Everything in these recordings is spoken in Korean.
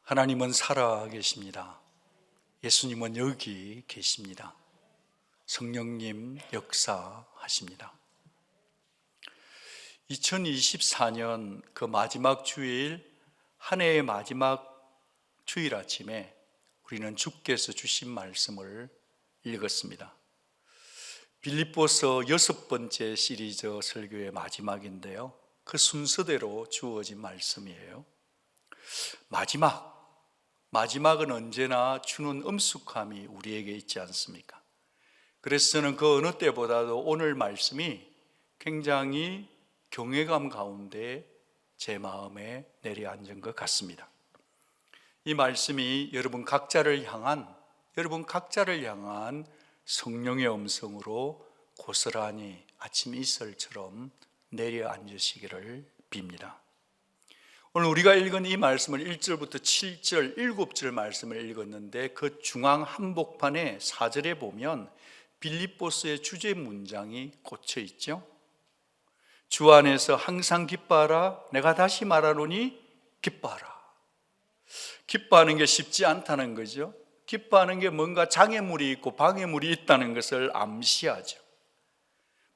하나님은 살아 계십니다. 예수님은 여기 계십니다. 성령님 역사하십니다. 2024년 그 마지막 주일, 한 해의 마지막 주일 아침에 우리는 주께서 주신 말씀을 읽었습니다. 빌립보서 6번째 시리즈 설교의 마지막인데요, 그 순서대로 주어진 말씀이에요. 마지막은 언제나 주는 엄숙함이 우리에게 있지 않습니까? 그래서 저는 그 어느 때보다도 오늘 말씀이 굉장히 경외감 가운데 제 마음에 내려앉은 것 같습니다. 이 말씀이 여러분 각자를 향한 성령의 음성으로 고스란히 아침 이슬처럼 내려앉으시기를 빕니다. 오늘 우리가 읽은 이 말씀을 1절부터 7절, 7절 말씀을 읽었는데 그 중앙 한복판에 4절에 보면 빌립보서의 주제 문장이 꽂혀 있죠. 주 안에서 항상 기뻐하라. 내가 다시 말하노니 기뻐하라. 기뻐하는 게 쉽지 않다는 거죠. 기뻐하는 게 뭔가 장애물이 있고 방해물이 있다는 것을 암시하죠.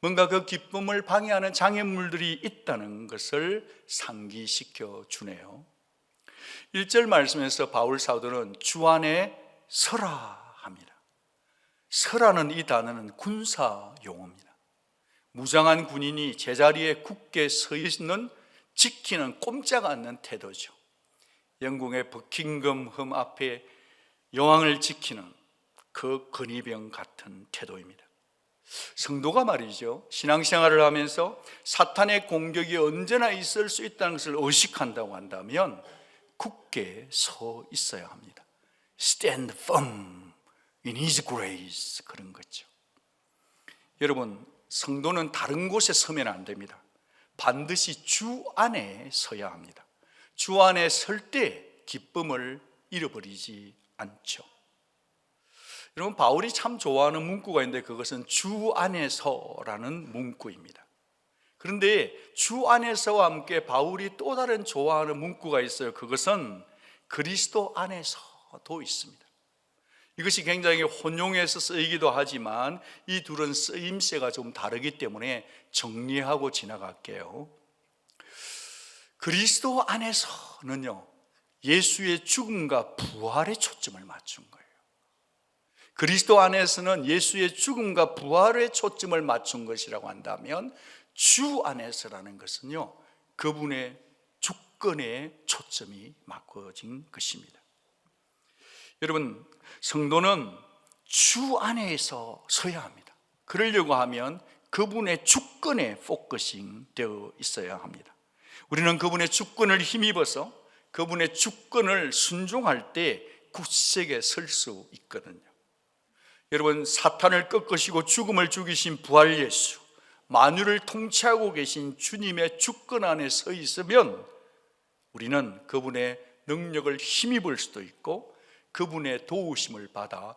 뭔가 그 기쁨을 방해하는 장애물들이 있다는 것을 상기시켜 주네요. 1절 말씀에서 바울 사도는 주 안에 서라 합니다. 서라는 이 단어는 군사 용어입니다. 무장한 군인이 제자리에 굳게 서 있는, 지키는 꼼짝 않는 태도죠. 영국의 버킹엄 앞에 여왕을 지키는 그 근위병 같은 태도입니다. 성도가 말이죠, 신앙생활을 하면서 사탄의 공격이 언제나 있을 수 있다는 것을 의식한다고 한다면 굳게 서 있어야 합니다. Stand firm in His grace, 그런 거죠. 여러분, 성도는 다른 곳에 서면 안 됩니다. 반드시 주 안에 서야 합니다. 주 안에 설 때 기쁨을 잃어버리지 않죠. 여러분, 바울이 참 좋아하는 문구가 있는데 그것은 주 안에서라는 문구입니다. 그런데 주 안에서와 함께 바울이 또 다른 좋아하는 문구가 있어요. 그것은 그리스도 안에서도 있습니다. 이것이 굉장히 혼용해서 쓰이기도 하지만 이 둘은 쓰임새가 좀 다르기 때문에 정리하고 지나갈게요. 그리스도 안에서는요, 예수의 죽음과 부활에 초점을 맞춘 거예요. 그리스도 안에서는 예수의 죽음과 부활에 초점을 맞춘 것이라고 한다면 주 안에서라는 것은요, 그분의 주권에 초점이 맞춰진 것입니다. 여러분, 성도는 주 안에서 서야 합니다. 그러려고 하면 그분의 주권에 포커싱 되어 있어야 합니다. 우리는 그분의 주권을 힘입어서 그분의 주권을 순종할 때 굳세게 설 수 있거든요. 여러분, 사탄을 꺾으시고 죽음을 죽이신 부활 예수, 만유를 통치하고 계신 주님의 주권 안에 서 있으면 우리는 그분의 능력을 힘입을 수도 있고 그분의 도우심을 받아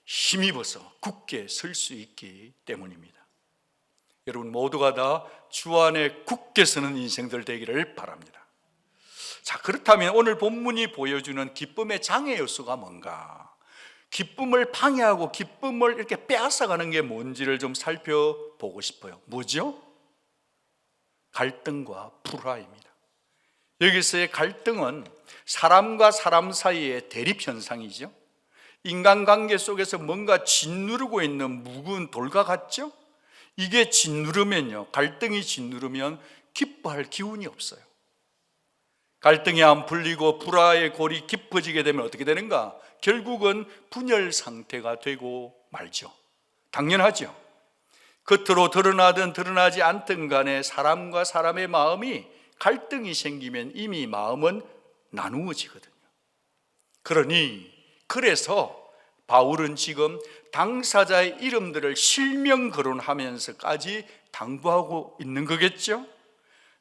힘입어서 굳게 설 수 있기 때문입니다. 여러분 모두가 다 주 안에 굳게 서는 인생들 되기를 바랍니다. 자, 그렇다면 오늘 본문이 보여주는 기쁨의 장애 요소가 뭔가? 기쁨을 방해하고 기쁨을 이렇게 빼앗아가는 게 뭔지를 좀 살펴보고 싶어요. 뭐죠? 갈등과 불화입니다. 여기서의 갈등은 사람과 사람 사이의 대립 현상이죠. 인간관계 속에서 뭔가 짓누르고 있는 무거운 돌과 같죠? 이게 짓누르면요, 갈등이 짓누르면 기뻐할 기운이 없어요. 갈등이 안 풀리고 불화의 골이 깊어지게 되면 어떻게 되는가? 결국은 분열 상태가 되고 말죠. 당연하죠. 겉으로 드러나든 드러나지 않든 간에 사람과 사람의 마음이 갈등이 생기면 이미 마음은 나누어지거든요. 그래서 바울은 지금 당사자의 이름들을 실명 거론하면서까지 당부하고 있는 거겠죠.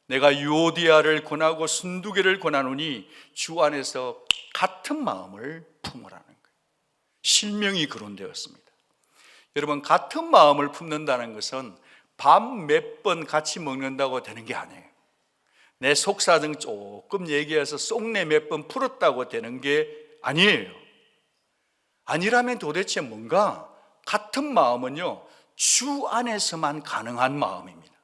내가 유오디아를 권하고 순두개를 권하노니 주 안에서 같은 마음을 품으라는 거예요. 실명이 거론되었습니다. 여러분, 같은 마음을 품는다는 것은 밥 몇 번 같이 먹는다고 되는 게 아니에요. 내 속사정 조금 얘기해서 속내 몇 번 풀었다고 되는 게 아니에요. 아니라면 도대체 뭔가? 같은 마음은요, 주 안에서만 가능한 마음입니다.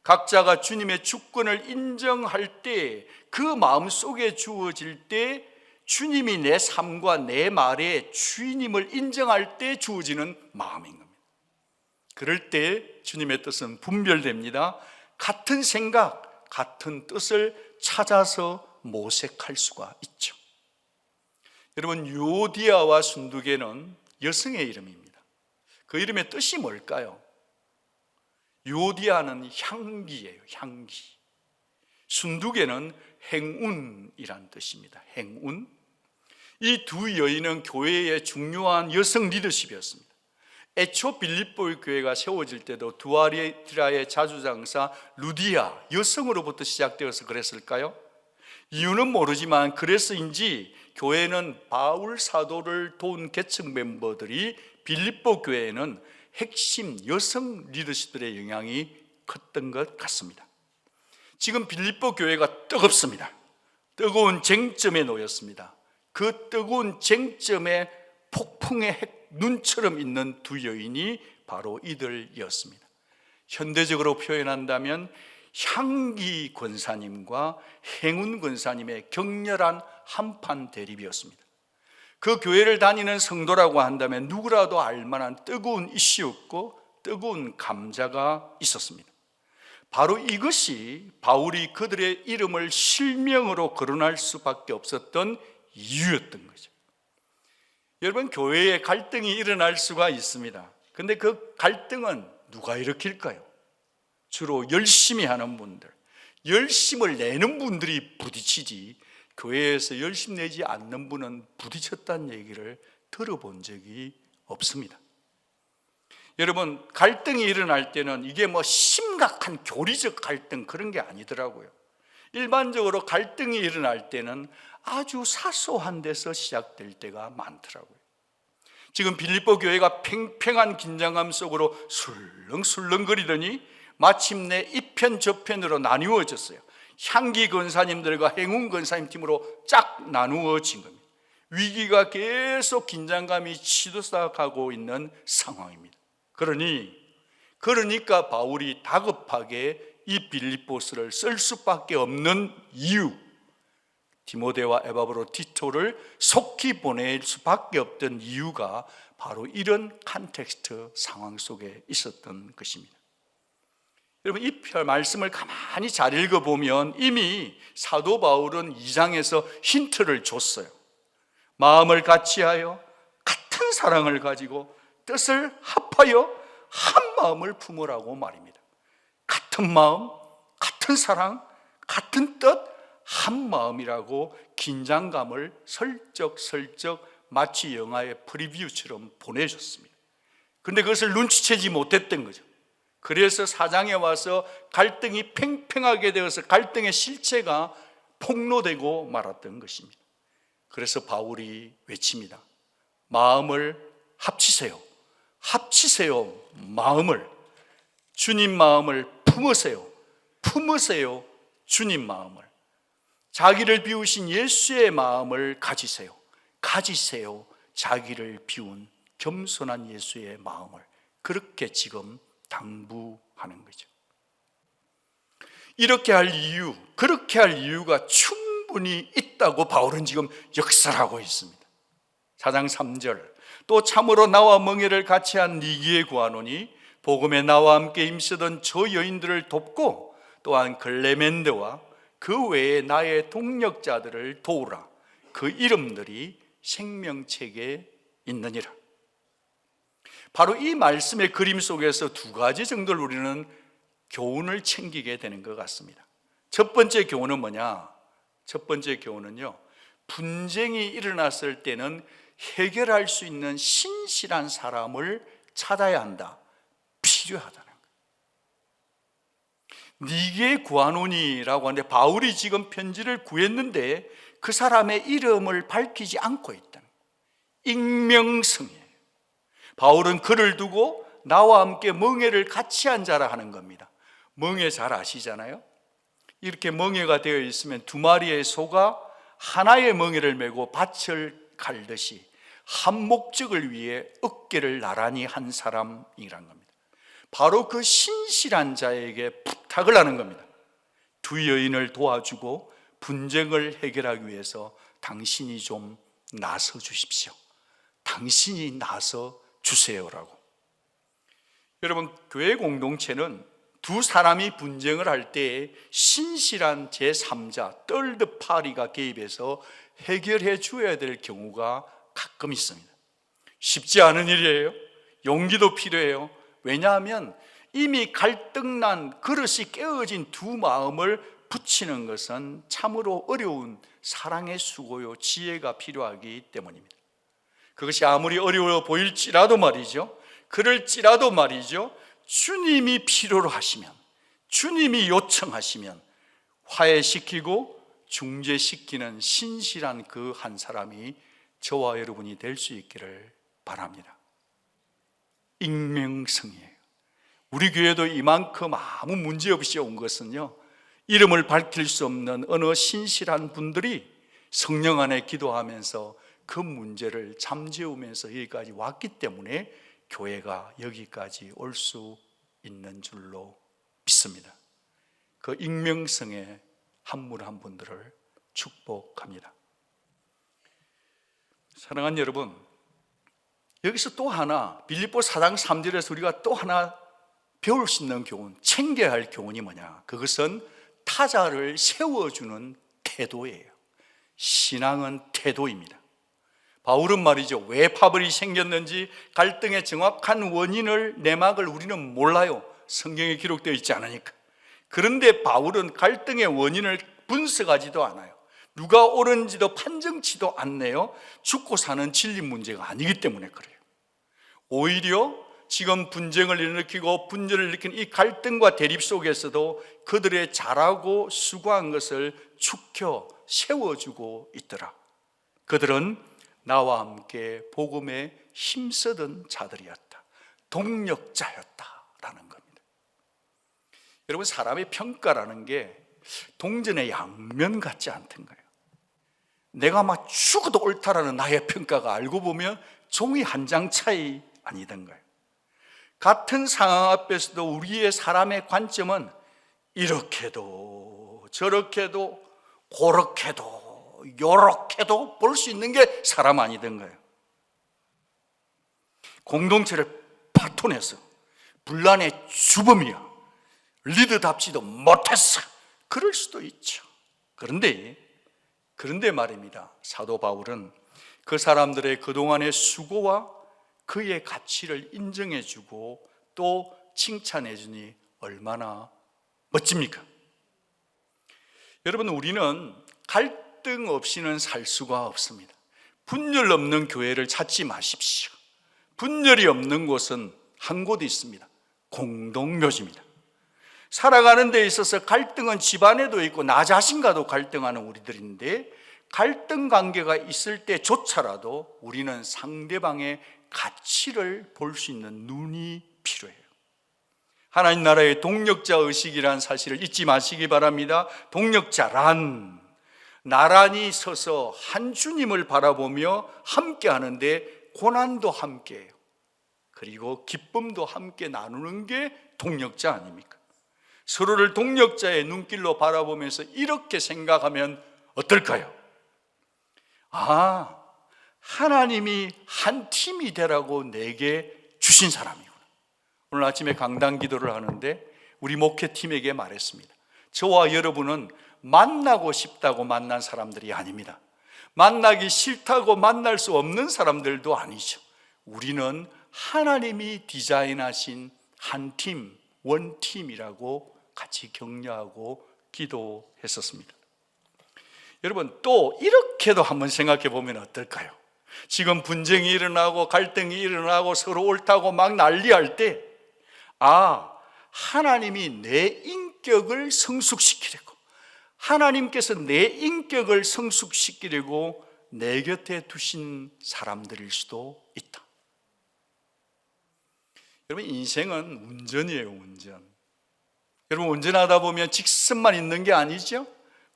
각자가 주님의 주권을 인정할 때, 그 마음 속에 주어질 때, 주님이 내 삶과 내 말에 주인임을 인정할 때 주어지는 마음인 겁니다. 그럴 때 주님의 뜻은 분별됩니다. 같은 생각, 같은 뜻을 찾아서 모색할 수가 있죠. 여러분, 유오디아와 순두계는 여성의 이름입니다. 그 이름의 뜻이 뭘까요? 유오디아는 향기예요. 향기. 순두계는 행운이란 뜻입니다. 행운. 이 두 여인은 교회의 중요한 여성 리더십이었습니다. 애초 빌립보 교회가 세워질 때도 두아리라의 자주장사 루디아, 여성으로부터 시작되어서 그랬을까요? 이유는 모르지만 그래서인지 교회는 바울 사도를 도운 계층 멤버들이 빌립보 교회에는 핵심 여성 리더십들의 영향이 컸던 것 같습니다. 지금 빌립보 교회가 뜨겁습니다. 뜨거운 쟁점에 놓였습니다. 그 뜨거운 쟁점에 폭풍의 눈처럼 있는 두 여인이 바로 이들이었습니다. 현대적으로 표현한다면 향기 권사님과 행운 권사님의 격렬한 한판 대립이었습니다. 그 교회를 다니는 성도라고 한다면 누구라도 알만한 뜨거운 이슈였고 뜨거운 감자가 있었습니다. 바로 이것이 바울이 그들의 이름을 실명으로 거론할 수밖에 없었던 이유였던 거죠. 여러분, 교회에 갈등이 일어날 수가 있습니다. 그런데 그 갈등은 누가 일으킬까요? 주로 열심히 하는 분들, 열심을 내는 분들이 부딪히지, 교회에서 열심 내지 않는 분은 부딪혔다는 얘기를 들어본 적이 없습니다. 여러분, 갈등이 일어날 때는 이게 뭐 심각한 교리적 갈등 그런 게 아니더라고요. 일반적으로 갈등이 일어날 때는 아주 사소한 데서 시작될 때가 많더라고요. 지금 빌립보 교회가 팽팽한 긴장감 속으로 술렁술렁거리더니 마침내 이편 저편으로 나뉘어졌어요. 향기 권사님들과 행운 권사님 팀으로 쫙 나누어진 겁니다. 위기가 계속 긴장감이 치솟아가고 있는 상황입니다. 그러니까 바울이 다급하게 이 빌립보스를 쓸 수밖에 없는 이유, 디모데와 에바브로 티토를 속히 보낼 수밖에 없던 이유가 바로 이런 컨텍스트 상황 속에 있었던 것입니다. 여러분, 이 말씀을 가만히 잘 읽어보면 이미 사도 바울은 2장에서 힌트를 줬어요. 마음을 같이하여 같은 사랑을 가지고 뜻을 합하여 한 마음을 품으라고 말입니다. 같은 마음, 같은 사랑, 같은 뜻, 한 마음이라고 긴장감을 슬쩍슬쩍 마치 영화의 프리뷰처럼 보내줬습니다. 그런데 그것을 눈치채지 못했던 거죠. 그래서 4장에 와서 갈등이 팽팽하게 되어서 갈등의 실체가 폭로되고 말았던 것입니다. 그래서 바울이 외칩니다. 마음을 합치세요. 합치세요. 마음을. 주님 마음을 품으세요. 품으세요. 주님 마음을. 자기를 비우신 예수의 마음을 가지세요. 가지세요. 자기를 비운 겸손한 예수의 마음을. 그렇게 지금 당부하는 거죠. 이렇게 할 이유, 그렇게 할 이유가 충분히 있다고 바울은 지금 역설하고 있습니다. 4장 3절, 또 참으로 나와 멍에를 같이 한 니기에 구하노니 복음에 나와 함께 힘쓰던 저 여인들을 돕고 또한 글레멘드와 그 외에 나의 동력자들을 도우라. 그 이름들이 생명책에 있느니라. 바로 이 말씀의 그림 속에서 두 가지 정도를 우리는 교훈을 챙기게 되는 것 같습니다. 첫 번째 교훈은 뭐냐? 첫 번째 교훈은요, 분쟁이 일어났을 때는 해결할 수 있는 신실한 사람을 찾아야 한다. 필요하다는 거예요. 니게 구하노니라고 하는데 바울이 지금 편지를 구했는데 그 사람의 이름을 밝히지 않고 있다는 거예요. 익명성이에요. 바울은 그를 두고 나와 함께 멍에를 같이 한 자라 하는 겁니다. 멍에 잘 아시잖아요. 이렇게 멍에가 되어 있으면 두 마리의 소가 하나의 멍에를 메고 밭을 갈듯이 한 목적을 위해 어깨를 나란히 한 사람이란 겁니다. 바로 그 신실한 자에게 부탁을 하는 겁니다. 두 여인을 도와주고 분쟁을 해결하기 위해서 당신이 좀 나서 주십시오. 당신이 나서 주세요라고. 여러분, 교회 공동체는 두 사람이 분쟁을 할 때 신실한 제3자, 떨드 파리가 개입해서 해결해 주어야 될 경우가 가끔 있습니다. 쉽지 않은 일이에요. 용기도 필요해요. 왜냐하면 이미 갈등난 그릇이 깨어진 두 마음을 붙이는 것은 참으로 어려운 사랑의 수고요, 지혜가 필요하기 때문입니다. 그것이 아무리 어려워 보일지라도 말이죠, 그럴지라도 말이죠, 주님이 필요로 하시면, 주님이 요청하시면 화해시키고 중재시키는 신실한 그 한 사람이 저와 여러분이 될 수 있기를 바랍니다. 익명성이에요. 우리 교회도 이만큼 아무 문제 없이 온 것은요, 이름을 밝힐 수 없는 어느 신실한 분들이 성령 안에 기도하면서 그 문제를 잠재우면서 여기까지 왔기 때문에 교회가 여기까지 올 수 있는 줄로 믿습니다. 그 익명성의 한 분 한 분들을 축복합니다. 사랑하는 여러분, 여기서 또 하나, 빌립보 4장 3절에서 우리가 또 하나 배울 수 있는 교훈, 챙겨야 할 교훈이 뭐냐? 그것은 타자를 세워주는 태도예요. 신앙은 태도입니다. 바울은 말이죠, 왜 파벌이 생겼는지 갈등의 정확한 원인을, 내막을 우리는 몰라요. 성경에 기록되어 있지 않으니까. 그런데 바울은 갈등의 원인을 분석하지도 않아요. 누가 옳은지도 판정치도 않네요. 죽고 사는 진리 문제가 아니기 때문에 그래요. 오히려 지금 분쟁을 일으키고 분열을 일으킨 이 갈등과 대립 속에서도 그들의 잘하고 수고한 것을 축혀 세워주고 있더라. 그들은 나와 함께 복음에 힘쓰던 자들이었다. 동력자였다라는 겁니다. 여러분, 사람의 평가라는 게 동전의 양면 같지 않던가요? 내가 막 죽어도 옳다라는 나의 평가가 알고 보면 종이 한 장 차이 아니던가요? 같은 상황 앞에서도 우리의 사람의 관점은 이렇게도 저렇게도 그렇게도 요렇게도 볼 수 있는 게 사람 아니던가요? 공동체를 파토내서 분란의 주범이야, 리더답지도 못했어, 그럴 수도 있죠. 그런데 말입니다, 사도 바울은 그 사람들의 그동안의 수고와 그의 가치를 인정해주고 또 칭찬해주니 얼마나 멋집니까? 여러분, 우리는 갈등 없이는 살 수가 없습니다. 분열 없는 교회를 찾지 마십시오. 분열이 없는 곳은 한 곳 있습니다. 공동묘지입니다. 살아가는 데 있어서 갈등은 집안에도 있고 나 자신과도 갈등하는 우리들인데, 갈등 관계가 있을 때조차라도 우리는 상대방의 가치를 볼 수 있는 눈이 필요해요. 하나님 나라의 동력자 의식이란 사실을 잊지 마시기 바랍니다. 동력자란 나란히 서서 한 주님을 바라보며 함께 하는데 고난도 함께해요. 그리고 기쁨도 함께 나누는 게 동력자 아닙니까? 서로를 동력자의 눈길로 바라보면서 이렇게 생각하면 어떨까요? 아, 하나님이 한 팀이 되라고 내게 주신 사람이구나. 오늘 아침에 강단 기도를 하는데 우리 목회팀에게 말했습니다. 저와 여러분은 만나고 싶다고 만난 사람들이 아닙니다. 만나기 싫다고 만날 수 없는 사람들도 아니죠. 우리는 하나님이 디자인하신 한 팀, 원팀이라고 같이 격려하고 기도했었습니다. 여러분, 또 이렇게도 한번 생각해 보면 어떨까요? 지금 분쟁이 일어나고 갈등이 일어나고 서로 옳다고 막 난리할 때, 하나님이 내 인격을 성숙시키려고, 하나님께서 내 인격을 성숙시키려고 내 곁에 두신 사람들일 수도 있다. 여러분, 인생은 운전이에요, 운전. 여러분, 운전하다 보면 직선만 있는 게 아니죠.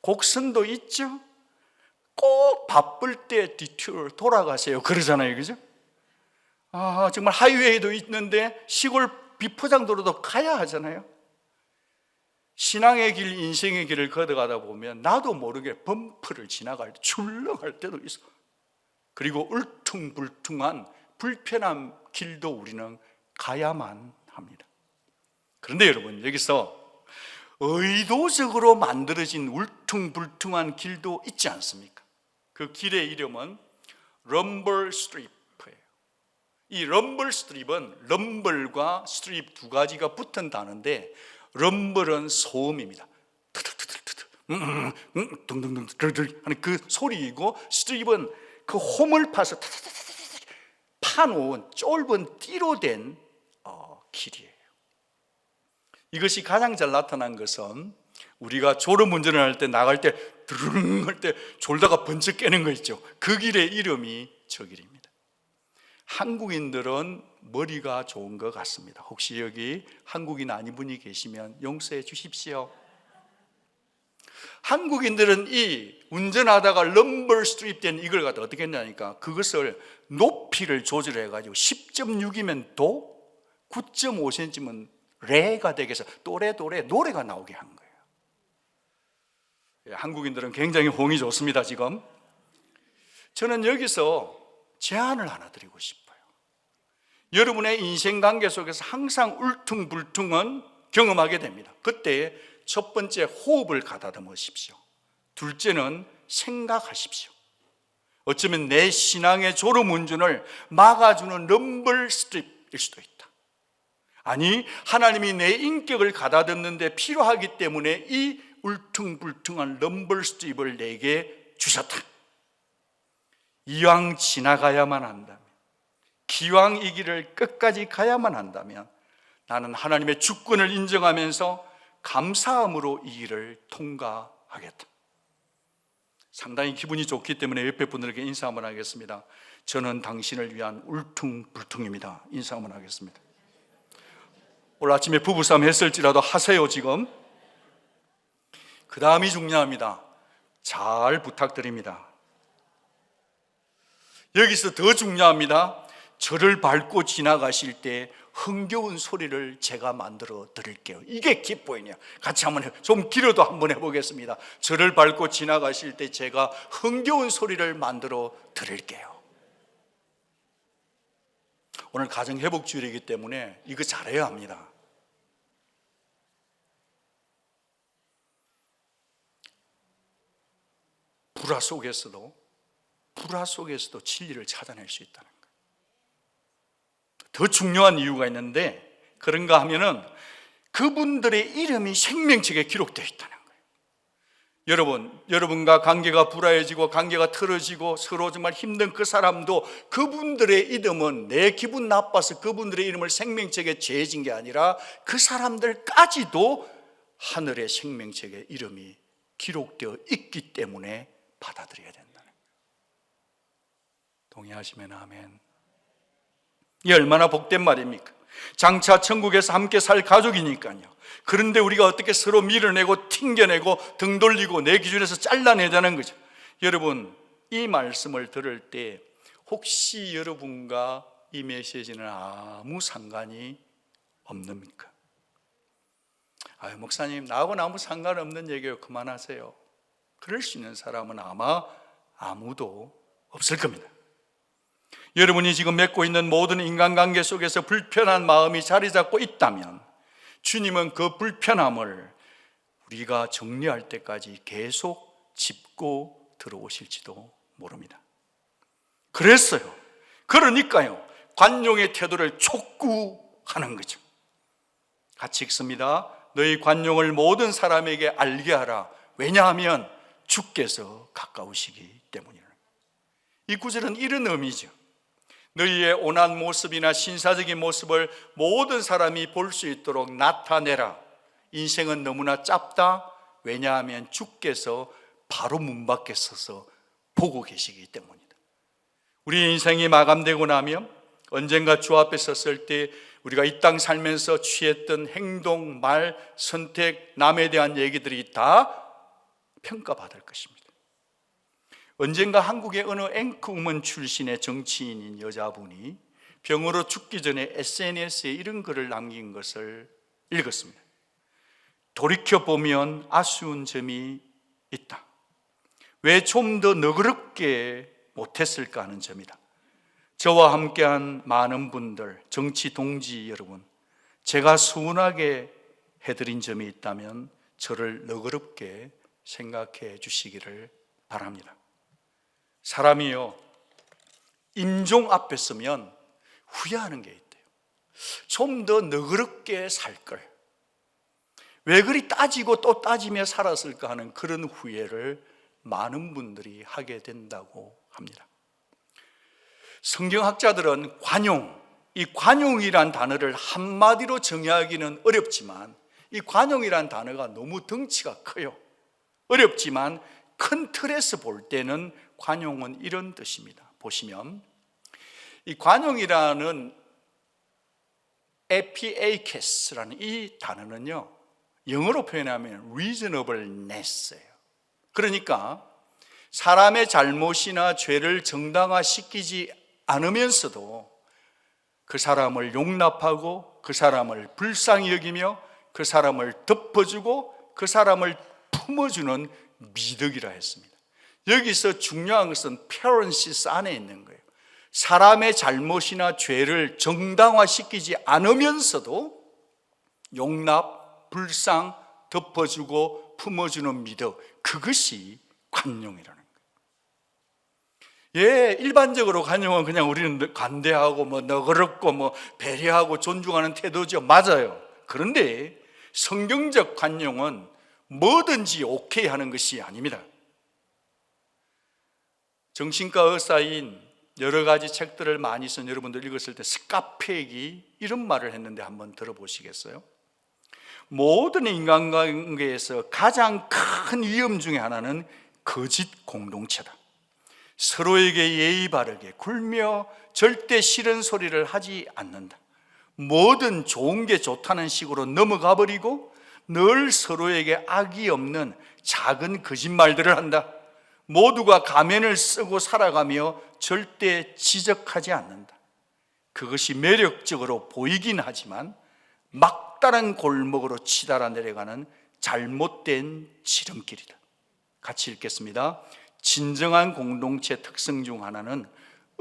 곡선도 있죠. 꼭 바쁠 때 디튜어 돌아가세요 그러잖아요, 그죠? 정말 하이웨이도 있는데 시골 비포장도로도 가야 하잖아요. 신앙의 길, 인생의 길을 걸어가다 보면 나도 모르게 범프를 지나갈 때 출렁할 때도 있어. 그리고 울퉁불퉁한 불편한 길도 우리는 가야만 합니다. 그런데 여러분, 여기서 의도적으로 만들어진 울퉁불퉁한 길도 있지 않습니까? 그 길의 이름은 럼블 스트립이에요. 이 럼블 스트립은 럼블과 스트립 두 가지가 붙은 단어인데, 럼블은 소음입니다. 둥둥둥 하는 그 소리이고, 스트립은 그 홈을 파서 파놓은 좁은 띠로 된 길이에요. 이것이 가장 잘 나타난 것은 우리가 졸음운전을 할 때 나갈 때 드릉 할 때 졸다가 번쩍 깨는 거 있죠. 그 길의 이름이 저 길입니다. 한국인들은 머리가 좋은 것 같습니다. 혹시 여기 한국인 아닌 분이 계시면 용서해 주십시오. 한국인들은 이 운전하다가 럼블 스트립 된 이걸 갖다 어떻게 했냐니까, 그것을 높이를 조절해 가지고 10.6이면 도, 9.5cm면 레가 되게 해서 또래또래 노래가 나오게 한 거예요. 한국인들은 굉장히 호응이 좋습니다. 지금 저는 여기서 제안을 하나 드리고 싶어요. 여러분의 인생관계 속에서 항상 울퉁불퉁은 경험하게 됩니다. 그때 첫 번째, 호흡을 가다듬으십시오. 둘째는 생각하십시오. 어쩌면 내 신앙의 졸음운전을 막아주는 럼블 스트립일 수도 있다. 아니, 하나님이 내 인격을 가다듬는 데 필요하기 때문에 이 울퉁불퉁한 럼블 스트립을 내게 주셨다. 이왕 지나가야만 한다면, 기왕 이 길을 끝까지 가야만 한다면 나는 하나님의 주권을 인정하면서 감사함으로 이 길을 통과하겠다. 상당히 기분이 좋기 때문에 옆에 분들에게 인사 한번 하겠습니다. 저는 당신을 위한 울퉁불퉁입니다. 인사 한번 하겠습니다. 오늘 아침에 부부싸움 했을지라도 하세요. 지금 그 다음이 중요합니다. 잘 부탁드립니다. 여기서 더 중요합니다. 저를 밟고 지나가실 때 흥겨운 소리를 제가 만들어 드릴게요. 이게 기뻐이네요. 같이 한번 좀 길어도 한번 해보겠습니다. 저를 밟고 지나가실 때 제가 흥겨운 소리를 만들어 드릴게요. 오늘 가정회복주일이기 때문에 이거 잘해야 합니다. 불화 속에서도 진리를 찾아낼 수 있다는 거예요. 더 중요한 이유가 있는데, 그런가 하면은 그분들의 이름이 생명책에 기록되어 있다는 거예요. 여러분과 관계가 불화해지고 관계가 틀어지고 서로 정말 힘든 그 사람도 그분들의 이름은, 내 기분 나빠서 그분들의 이름을 생명책에 재진 게 아니라 그 사람들까지도 하늘의 생명책에 이름이 기록되어 있기 때문에 받아들여야 된다는 거예요. 동의하시면 아멘. 이 얼마나 복된 말입니까? 장차 천국에서 함께 살 가족이니까요. 그런데 우리가 어떻게 서로 밀어내고 튕겨내고 등 돌리고 내 기준에서 잘라내자는 거죠. 여러분, 이 말씀을 들을 때 혹시 여러분과 이 메시지는 아무 상관이 없습니까? 목사님, 나하고는 아무 상관없는 얘기예요. 그만하세요. 그럴 수 있는 사람은 아마 아무도 없을 겁니다. 여러분이 지금 맺고 있는 모든 인간관계 속에서 불편한 마음이 자리 잡고 있다면 주님은 그 불편함을 우리가 정리할 때까지 계속 짚고 들어오실지도 모릅니다. 그러니까요, 관용의 태도를 촉구하는 거죠. 같이 읽습니다. 너희 관용을 모든 사람에게 알게 하라. 왜냐하면 주께서 가까우시기 때문이라. 이 구절은 이런 의미죠. 너희의 온한 모습이나 신사적인 모습을 모든 사람이 볼 수 있도록 나타내라. 인생은 너무나 짧다. 왜냐하면 주께서 바로 문 밖에 서서 보고 계시기 때문이다. 우리 인생이 마감되고 나면 언젠가 주 앞에 섰을 때 우리가 이 땅 살면서 취했던 행동, 말, 선택, 남에 대한 얘기들이 다 평가받을 것입니다. 언젠가 한국의 어느 앵커우먼 출신의 정치인인 여자분이 병으로 죽기 전에 SNS에 이런 글을 남긴 것을 읽었습니다. 돌이켜보면 아쉬운 점이 있다. 왜 좀 더 너그럽게 못했을까 하는 점이다. 저와 함께한 많은 분들, 정치 동지 여러분, 제가 서운하게 해드린 점이 있다면 저를 너그럽게 생각해 주시기를 바랍니다. 사람이요, 임종 앞에 서면 후회하는 게 있대요. 좀 더 너그럽게 살 걸. 왜 그리 따지고 또 따지며 살았을까 하는 그런 후회를 많은 분들이 하게 된다고 합니다. 성경학자들은 관용, 이 관용이란 단어를 한마디로 정의하기는 어렵지만 이 관용이란 단어가 너무 덩치가 커요. 어렵지만 큰 틀에서 볼 때는 관용은 이런 뜻입니다. 보시면 이 관용이라는 에피에이케스라는 이 단어는요, 영어로 표현하면 reasonableness예요. 그러니까 사람의 잘못이나 죄를 정당화시키지 않으면서도 그 사람을 용납하고 그 사람을 불쌍히 여기며 그 사람을 덮어주고 그 사람을 품어주는 미덕이라 했습니다. 여기서 중요한 것은 페런시스 안에 있는 거예요. 사람의 잘못이나 죄를 정당화시키지 않으면서도 용납, 불쌍, 덮어주고 품어주는 미덕, 그것이 관용이라는 거예요. 예, 일반적으로 관용은 그냥 우리는 관대하고 너그럽고 배려하고 존중하는 태도죠. 맞아요. 그런데 성경적 관용은 뭐든지 오케이 하는 것이 아닙니다. 정신과 의사인 여러 가지 책들을 많이 쓴 여러분들 읽었을 때 스카펙이 이런 말을 했는데 한번 들어보시겠어요? 모든 인간관계에서 가장 큰 위험 중에 하나는 거짓 공동체다. 서로에게 예의 바르게 굴며 절대 싫은 소리를 하지 않는다. 뭐든 좋은 게 좋다는 식으로 넘어가 버리고 늘 서로에게 악이 없는 작은 거짓말들을 한다. 모두가 가면을 쓰고 살아가며 절대 지적하지 않는다. 그것이 매력적으로 보이긴 하지만 막다른 골목으로 치달아 내려가는 잘못된 지름길이다. 같이 읽겠습니다. 진정한 공동체 특성 중 하나는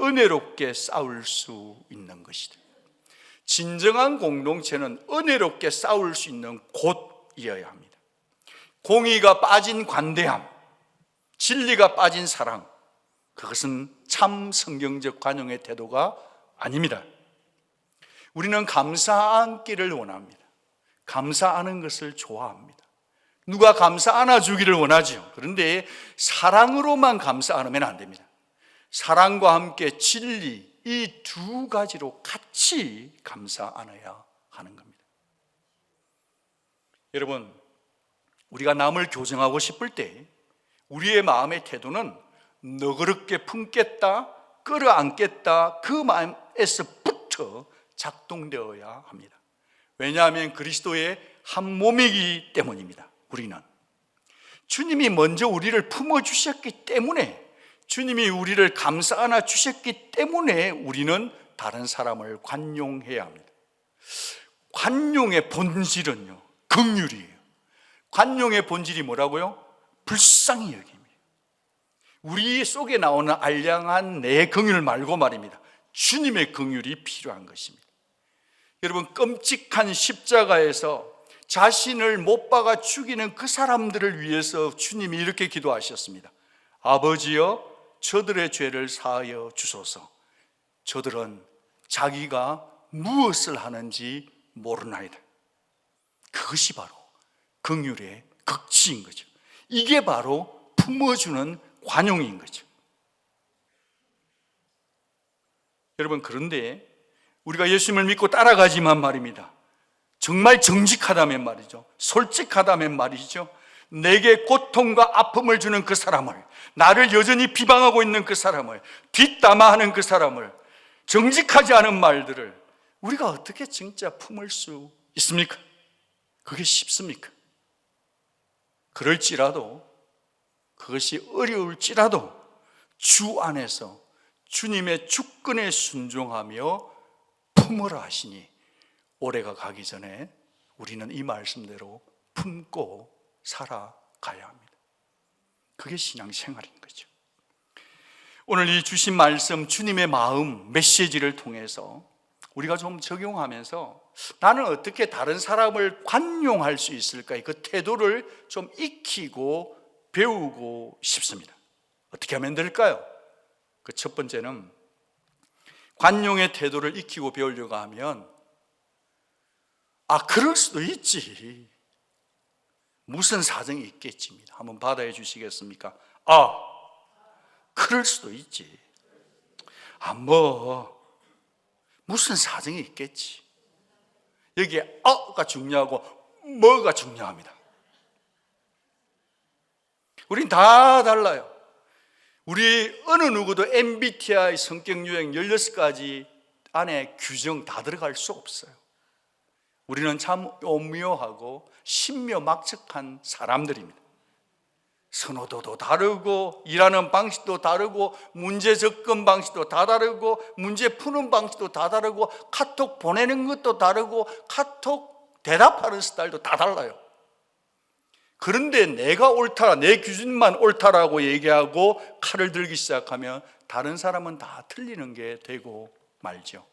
은혜롭게 싸울 수 있는 것이다. 진정한 공동체는 은혜롭게 싸울 수 있는 곳이어야 합니다. 공의가 빠진 관대함, 진리가 빠진 사랑, 그것은 참 성경적 관용의 태도가 아닙니다. 우리는 감사 안기를 원합니다. 감사하는 것을 좋아합니다. 누가 감사 안아주기를 원하죠. 그런데 사랑으로만 감사 안으면 안 됩니다. 사랑과 함께 진리, 이 두 가지로 같이 감사 안아야 하는 겁니다. 여러분, 우리가 남을 교정하고 싶을 때 우리의 마음의 태도는 너그럽게 품겠다, 끌어안겠다, 그 마음에서부터 작동되어야 합니다. 왜냐하면 그리스도의 한 몸이기 때문입니다. 우리는 주님이 먼저 우리를 품어주셨기 때문에, 주님이 우리를 감싸 안아 주셨기 때문에 우리는 다른 사람을 관용해야 합니다. 관용의 본질은요, 긍휼이에요. 관용의 본질이 뭐라고요? 불쌍히 여김이에요. 우리 속에 나오는 알량한 내 긍휼 말고 말입니다, 주님의 긍휼이 필요한 것입니다. 여러분, 끔찍한 십자가에서 자신을 못 박아 죽이는 그 사람들을 위해서 주님이 이렇게 기도하셨습니다. 아버지여, 저들의 죄를 사하여 주소서. 저들은 자기가 무엇을 하는지 모르나이다. 그것이 바로 긍휼의 극치인 거죠. 이게 바로 품어주는 관용인 거죠. 여러분, 그런데 우리가 예수님을 믿고 따라가지만 말입니다, 정말 정직하다면 말이죠, 솔직하다면 말이죠, 내게 고통과 아픔을 주는 그 사람을, 나를 여전히 비방하고 있는 그 사람을, 뒷담화하는 그 사람을, 정직하지 않은 말들을 우리가 어떻게 진짜 품을 수 있습니까? 그게 쉽습니까? 그럴지라도, 그것이 어려울지라도 주 안에서 주님의 주권에 순종하며 품으라 하시니 올해가 가기 전에 우리는 이 말씀대로 품고 살아가야 합니다. 그게 신앙생활인 거죠. 오늘 이 주신 말씀, 주님의 마음 메시지를 통해서 우리가 좀 적용하면서 나는 어떻게 다른 사람을 관용할 수 있을까? 그 태도를 좀 익히고 배우고 싶습니다. 어떻게 하면 될까요? 그 첫 번째는 관용의 태도를 익히고 배우려고 하면 그럴 수도 있지, 무슨 사정이 있겠지입니다. 한번 받아해 주시겠습니까? 그럴 수도 있지. 무슨 사정이 있겠지. 여기에 가 중요하고 뭐가 중요합니다. 우린 다 달라요. 우리 어느 누구도 MBTI 성격 유형 16가지 안에 규정 다 들어갈 수 없어요. 우리는 참 오묘하고 신묘막측한 사람들입니다. 선호도도 다르고, 일하는 방식도 다르고, 문제 접근 방식도 다 다르고, 문제 푸는 방식도 다 다르고, 카톡 보내는 것도 다르고, 카톡 대답하는 스타일도 다 달라요. 그런데 내가 옳다, 내 기준만 옳다라고 얘기하고 칼을 들기 시작하면 다른 사람은 다 틀리는 게 되고 말죠.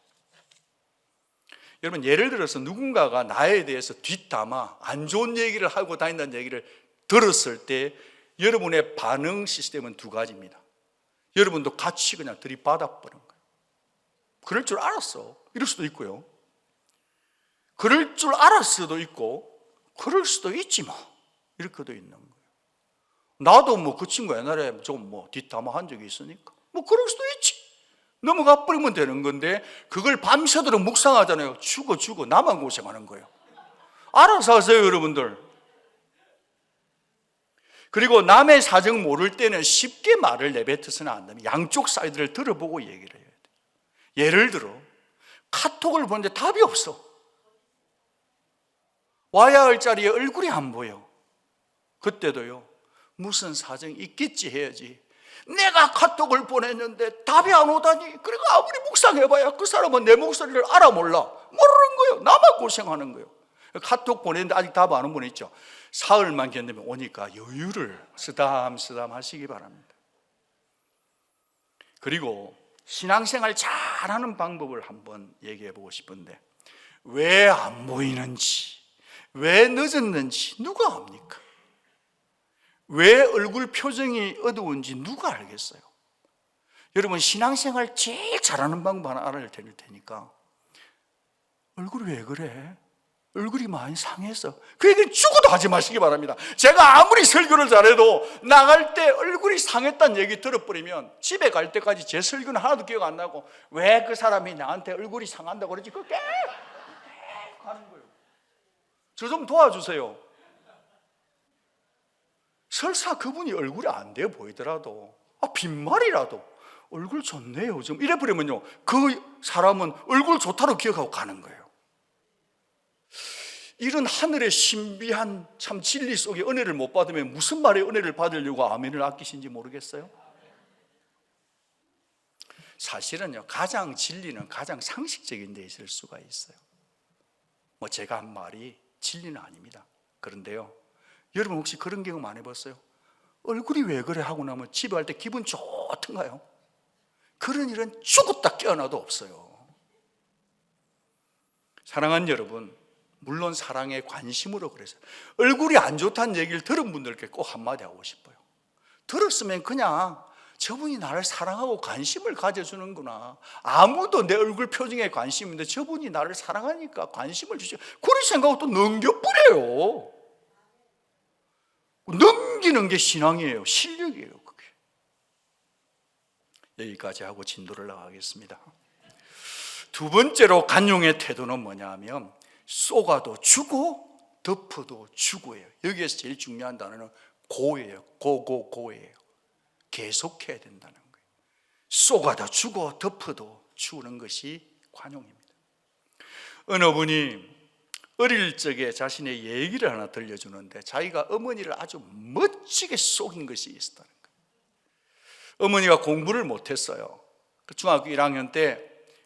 여러분, 예를 들어서 누군가가 나에 대해서 뒷담화, 안 좋은 얘기를 하고 다닌다는 얘기를 들었을 때 여러분의 반응 시스템은 두 가지입니다. 여러분도 같이 그냥 들이받아 버린 거예요. 그럴 줄 알았어, 이럴 수도 있고요. 그럴 줄 알았을 수도 있고, 그럴 수도 있지 뭐, 이렇게도 있는 거예요. 나도 그 친구 옛날에 좀 뒷담화 한 적이 있으니까 그럴 수도 있지, 넘어가 버리면 되는 건데, 그걸 밤새도록 묵상하잖아요. 죽어 나만 고생하는 거예요. 알아서 하세요, 여러분들. 그리고 남의 사정 모를 때는 쉽게 말을 내뱉어서는 안 됩니다. 양쪽 사이드를 들어보고 얘기를 해야 돼요. 예를 들어 카톡을 보는데 답이 없어. 와야 할 자리에 얼굴이 안 보여. 그때도요, 무슨 사정이 있겠지 해야지. 내가 카톡을 보냈는데 답이 안 오다니, 그리고 아무리 묵상해봐야 그 사람은 내 목소리를 알아 몰라. 모르는 거예요. 나만 고생하는 거예요. 카톡 보냈는데 아직 답 안 온 분 있죠. 사흘만 견디면 오니까 여유를 쓰담쓰담 하시기 바랍니다. 그리고 신앙생활 잘하는 방법을 한번 얘기해 보고 싶은데, 왜 안 보이는지, 왜 늦었는지 누가 압니까? 왜 얼굴 표정이 어두운지 누가 알겠어요? 여러분, 신앙생활 제일 잘하는 방법 하나 알려드릴 테니까, 얼굴이 왜 그래? 얼굴이 많이 상해서. 그 얘기는 죽어도 하지 마시기 바랍니다. 제가 아무리 설교를 잘해도 나갈 때 얼굴이 상했다는 얘기 들어버리면 집에 갈 때까지 제 설교는 하나도 기억 안 나고, 왜 그 사람이 나한테 얼굴이 상한다고 그러지? 그거 계속 하는 거예요. 저 좀 도와주세요. 설사 그분이 얼굴이 안 돼 보이더라도, 빈말이라도 얼굴 좋네요 좀 이래버리면요, 그 사람은 얼굴 좋다고 기억하고 가는 거예요. 이런 하늘의 신비한 참 진리 속에 은혜를 못 받으면 무슨 말에 은혜를 받으려고 아멘을 아끼신지 모르겠어요. 사실은요, 가장 진리는 가장 상식적인 데 있을 수가 있어요. 제가 한 말이 진리는 아닙니다. 그런데요, 여러분 혹시 그런 경험 안 해봤어요? 얼굴이 왜 그래 하고 나면 집에 갈 때 기분 좋던가요? 그런 일은 죽었다 깨어나도 없어요. 사랑하는 여러분, 물론 사랑에 관심으로 그래서 얼굴이 안 좋다는 얘기를 들은 분들께 꼭 한마디 하고 싶어요. 들었으면 그냥 저분이 나를 사랑하고 관심을 가져주는구나, 아무도 내 얼굴 표정에 관심이 있는데 저분이 나를 사랑하니까 관심을 주지, 그런 생각하고 또 넘겨버려요. 넘기는 게 신앙이에요. 실력이에요. 그게. 여기까지 하고 진도를 나가겠습니다. 두 번째로 간용의 태도는 뭐냐 하면, 쏘가도 주고 덮어도 주고예요. 여기에서 제일 중요한 단어는 고예요. 고예요. 계속해야 된다는 거예요. 쏘가도 주고 덮어도 주는 것이 관용입니다. 어느 분이 어릴 적에 자신의 얘기를 하나 들려주는데 자기가 어머니를 아주 멋지게 속인 것이 있었다는 거예요. 어머니가 공부를 못했어요. 중학교 1학년 때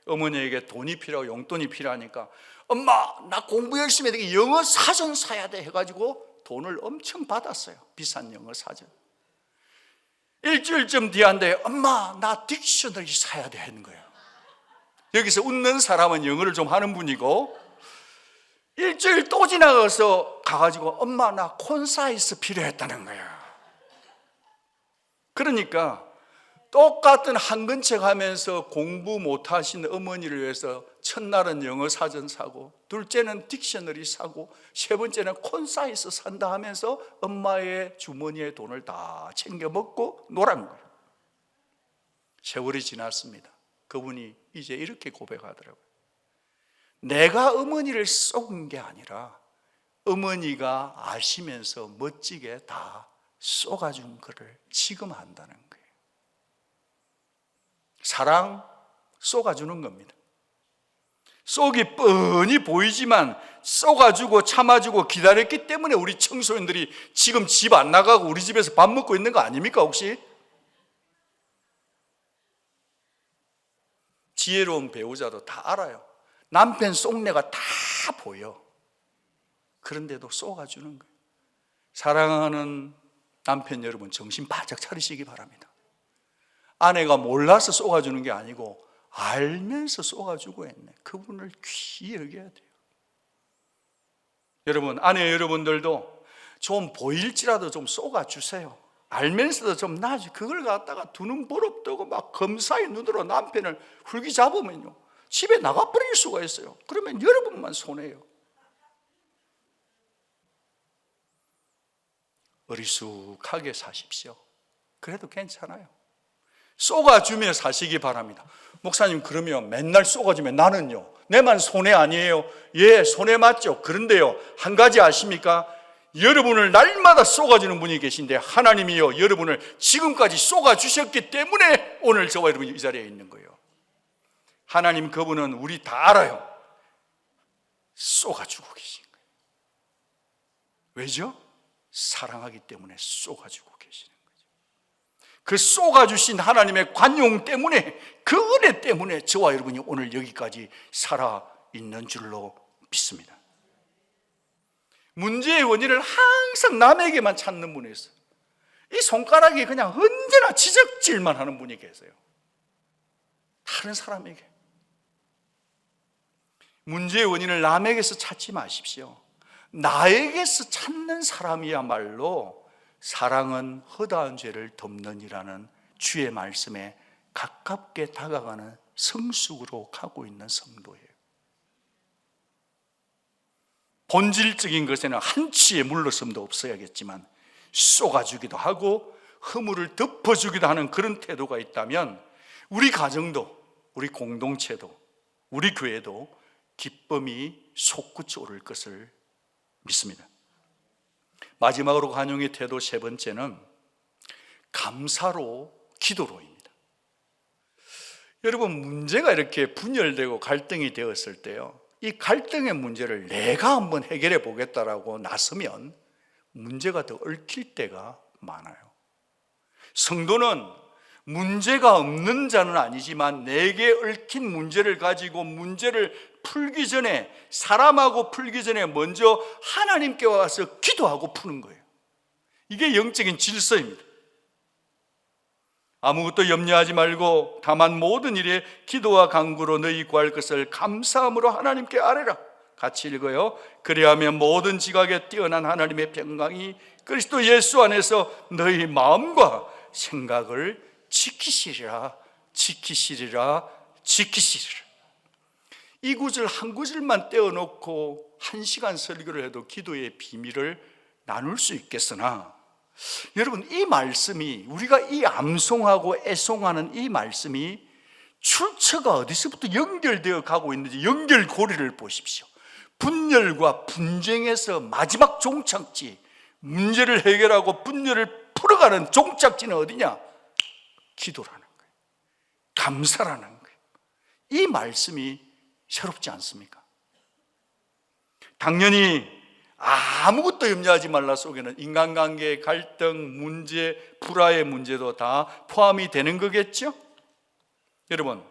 어머니에게 돈이 필요하고 용돈이 필요하니까 엄마 나 공부 열심히 해야 되게 영어 사전 사야 돼 해가지고 돈을 엄청 받았어요. 비싼 영어 사전. 일주일쯤 뒤한데 엄마 나 딕셔너리 사야 돼 하는 거예요. 여기서 웃는 사람은 영어를 좀 하는 분이고, 일주일 또 지나가서 가가지고 엄마 나 콘사이즈 필요했다는 거야. 그러니까 똑같은 한 근책 하면서 공부 못하신 어머니를 위해서 첫날은 영어 사전 사고, 둘째는 딕셔너리 사고, 세 번째는 콘사이즈 산다 하면서 엄마의 주머니에 돈을 다 챙겨 먹고 놀은 거예요. 세월이 지났습니다. 그분이 이제 이렇게 고백하더라고요. 내가 어머니를 속은 게 아니라 어머니가 아시면서 멋지게 다 쏘아준 거를 지금 한다는 거예요. 사랑 쏘아주는 겁니다. 쏙이 뻔히 보이지만 쏘아주고 참아주고 기다렸기 때문에 우리 청소년들이 지금 집 안 나가고 우리 집에서 밥 먹고 있는 거 아닙니까 혹시? 지혜로운 배우자도 다 알아요. 남편 속내가 다 보여. 그런데도 쏘아주는 거예요. 사랑하는 남편 여러분, 정신 바짝 차리시기 바랍니다. 아내가 몰라서 쏘아주는 게 아니고 알면서 쏘아주고 있네. 그분을 귀히 여겨야 돼요. 여러분, 아내 여러분들도 좀 보일지라도 좀 쏘아주세요. 알면서도 좀 나아지. 그걸 갖다가 두 눈 부릅뜨고 막 검사의 눈으로 남편을 훌기 잡으면요, 집에 나가버릴 수가 있어요. 그러면 여러분만 손해요. 어리숙하게 사십시오. 그래도 괜찮아요. 쏘아주며 사시기 바랍니다. 목사님, 그러면 맨날 쏘아주면 나는요, 내만 손해 아니에요? 예, 손해 맞죠. 그런데요, 한 가지 아십니까? 여러분을 날마다 쏘아주는 분이 계신데 하나님이요, 여러분을 지금까지 쏘아주셨기 때문에 오늘 저와 여러분이 이 자리에 있는 거예요. 하나님 그분은 우리 다 알아요. 쏘아주고 계신 거예요. 왜죠? 사랑하기 때문에 쏘아주고 계시는 거죠. 그 쏘아주신 하나님의 관용 때문에, 그 은혜 때문에 저와 여러분이 오늘 여기까지 살아있는 줄로 믿습니다. 문제의 원인을 항상 남에게만 찾는 분이 있어요. 이 손가락이 그냥 언제나 지적질만 하는 분이 계세요. 다른 사람에게. 문제의 원인을 남에게서 찾지 마십시오. 나에게서 찾는 사람이야말로 사랑은 허다한 죄를 덮느니라는 주의 말씀에 가깝게 다가가는 성숙으로 가고 있는 성도예요. 본질적인 것에는 한치의 물러섬도 없어야겠지만 쏘아주기도 하고 허물을 덮어주기도 하는 그런 태도가 있다면 우리 가정도, 우리 공동체도, 우리 교회도 기쁨이 솟구쳐 오를 것을 믿습니다. 마지막으로 간용의 태도 세 번째는 감사로 기도로입니다. 여러분, 문제가 이렇게 분열되고 갈등이 되었을 때요, 이 갈등의 문제를 내가 한번 해결해 보겠다라고 나서면 문제가 더 얽힐 때가 많아요. 성도는 문제가 없는 자는 아니지만 내게 얽힌 문제를 가지고 문제를 풀기 전에, 사람하고 풀기 전에 먼저 하나님께 와서 기도하고 푸는 거예요. 이게 영적인 질서입니다. 아무것도 염려하지 말고 다만 모든 일에 기도와 간구로 너희 구할 것을 감사함으로 하나님께 아뢰라. 같이 읽어요. 그리하면 모든 지각에 뛰어난 하나님의 평강이 그리스도 예수 안에서 너희 마음과 생각을 지키시리라, 지키시리라, 지키시리라. 이 구절 한 구절만 떼어놓고 1시간 설교를 해도 기도의 비밀을 나눌 수 있겠으나, 여러분, 이 말씀이, 우리가 이 암송하고 애송하는 이 말씀이 출처가 어디서부터 연결되어 가고 있는지 연결고리를 보십시오. 분열과 분쟁에서 마지막 종착지, 문제를 해결하고 분열을 풀어가는 종착지는 어디냐? 기도라는 거예요. 감사라는 거예요. 이 말씀이 새롭지 않습니까? 당연히 아무것도 염려하지 말라 속에는 인간관계의 갈등, 문제, 불화의 문제도 다 포함이 되는 거겠죠? 여러분,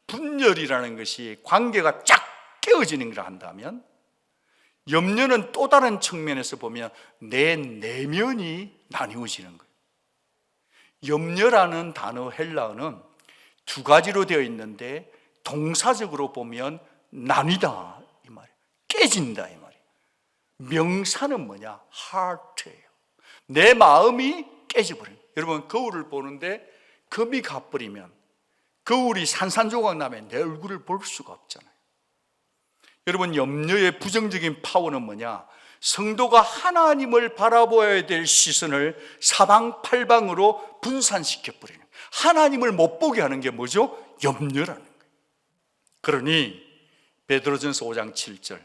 분열이라는 것이 관계가 쫙 깨어지는 걸 한다면, 염려는 또 다른 측면에서 보면 내 내면이 나뉘어지는 거예요. 염려라는 단어 헬라어는 두 가지로 되어 있는데 동사적으로 보면 나뉘다 이 말이에요. 깨진다 이 말이에요. 명사는 뭐냐? heart예요. 내 마음이 깨져버려요. 여러분, 거울을 보는데 금이 가버리면 거울이 산산조각 나면 내 얼굴을 볼 수가 없잖아요. 여러분, 염려의 부정적인 파워는 뭐냐? 성도가 하나님을 바라보아야 될 시선을 사방팔방으로 분산시켜버리는, 하나님을 못 보게 하는 게 뭐죠? 염려라는 거예요. 그러니 베드로전서 5장 7절,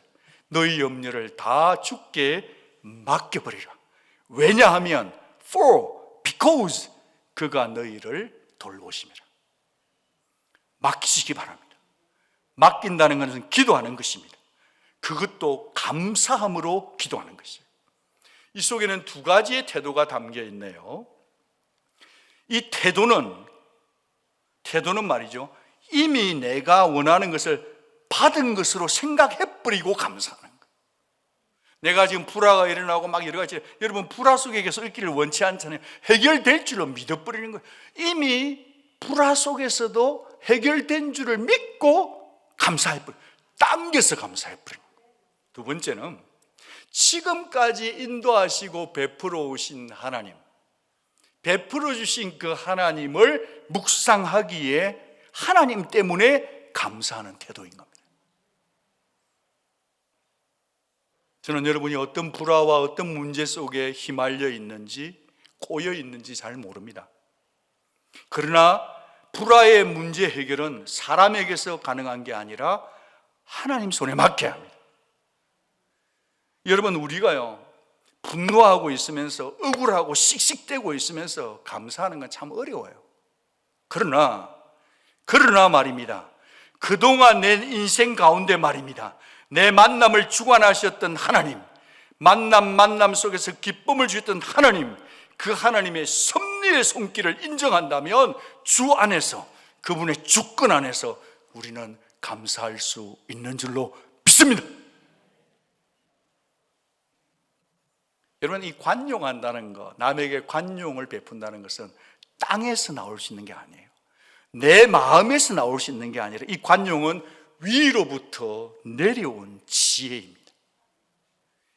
너희 염려를 다 주께 맡겨버리라. 왜냐하면 because 그가 너희를 돌보심이라. 맡기시기 바랍니다. 맡긴다는 것은 기도하는 것입니다. 그것도 감사함으로 기도하는 것이에요. 이 속에는 두 가지의 태도가 담겨 있네요. 이 태도는 말이죠, 이미 내가 원하는 것을 받은 것으로 생각해버리고 감사하는 거예요. 내가 지금 불화가 일어나고 막 여러 가지, 여러분 불화 속에서 있기를 원치 않잖아요. 해결될 줄로 믿어버리는 거예요. 이미 불화 속에서도 해결된 줄을 믿고 감사해버려요. 당겨서 감사해버려요. 두 번째는 지금까지 인도하시고 베풀어 오신 하나님, 베풀어 주신 그 하나님을 묵상하기에 하나님 때문에 감사하는 태도인 겁니다. 저는 여러분이 어떤 불화와 어떤 문제 속에 휘말려 있는지, 꼬여 있는지 잘 모릅니다. 그러나 불화의 문제 해결은 사람에게서 가능한 게 아니라 하나님 손에 맡겨야 합니다. 여러분, 우리가요, 분노하고 있으면서 억울하고 씩씩대고 있으면서 감사하는 건 참 어려워요. 그러나 말입니다, 그동안 내 인생 가운데 말입니다, 내 만남을 주관하셨던 하나님, 만남 속에서 기쁨을 주셨던 하나님, 그 하나님의 섭리의 손길을 인정한다면 주 안에서, 그분의 주권 안에서 우리는 감사할 수 있는 줄로 믿습니다. 여러분, 이 관용한다는 것, 남에게 관용을 베푼다는 것은 땅에서 나올 수 있는 게 아니에요. 내 마음에서 나올 수 있는 게 아니라 이 관용은 위로부터 내려온 지혜입니다.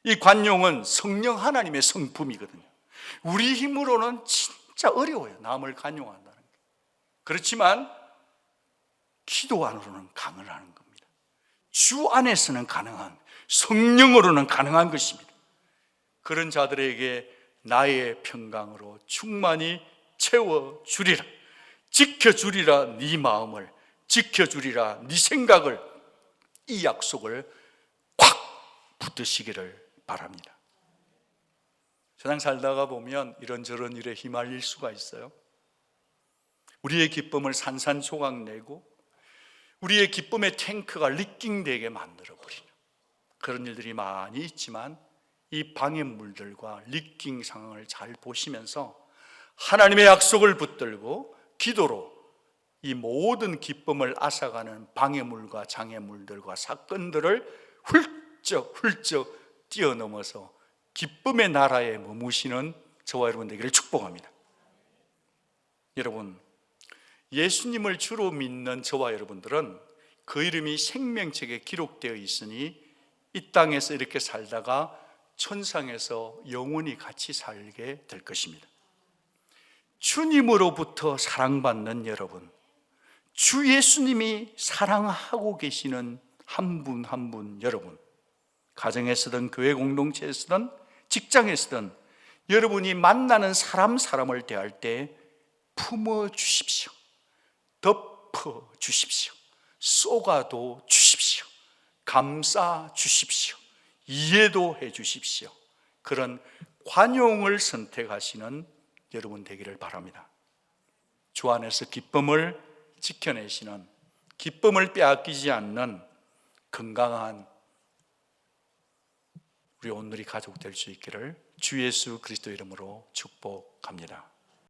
이 관용은 성령 하나님의 성품이거든요. 우리 힘으로는 진짜 어려워요, 남을 관용한다는 게. 그렇지만 기도 안으로는 가능한 겁니다. 주 안에서는 가능한, 성령으로는 가능한 것입니다. 그런 자들에게 나의 평강으로 충만히 채워주리라, 지켜주리라, 네 마음을 지켜주리라, 네 생각을, 이 약속을 꽉 붙드시기를 바랍니다. 세상 살다가 보면 이런저런 일에 휘말릴 수가 있어요. 우리의 기쁨을 산산조각 내고 우리의 기쁨의 탱크가 리킹되게 만들어버리는 그런 일들이 많이 있지만, 이 방해물들과 리킹 상황을 잘 보시면서 하나님의 약속을 붙들고 기도로 이 모든 기쁨을 앗아가는 방해물과 장애물들과 사건들을 훌쩍 뛰어넘어서 기쁨의 나라에 머무시는 저와 여러분 되기를 축복합니다. 여러분, 예수님을 주로 믿는 저와 여러분들은 그 이름이 생명책에 기록되어 있으니 이 땅에서 이렇게 살다가 천상에서 영원히 같이 살게 될 것입니다. 주님으로부터 사랑받는 여러분, 주 예수님이 사랑하고 계시는 한 분 한 분 여러분, 가정에서든 교회 공동체에서든 직장에서든 여러분이 만나는 사람을 대할 때 품어 주십시오. 덮어 주십시오. 쏘가도 주십시오. 감싸 주십시오. 이해도 해 주십시오. 그런 관용을 선택하시는 여러분 되기를 바랍니다. 주 안에서 기쁨을 지켜내시는, 기쁨을 빼앗기지 않는 건강한 우리 온누리 가족 될 수 있기를 주 예수 그리스도 이름으로 축복합니다.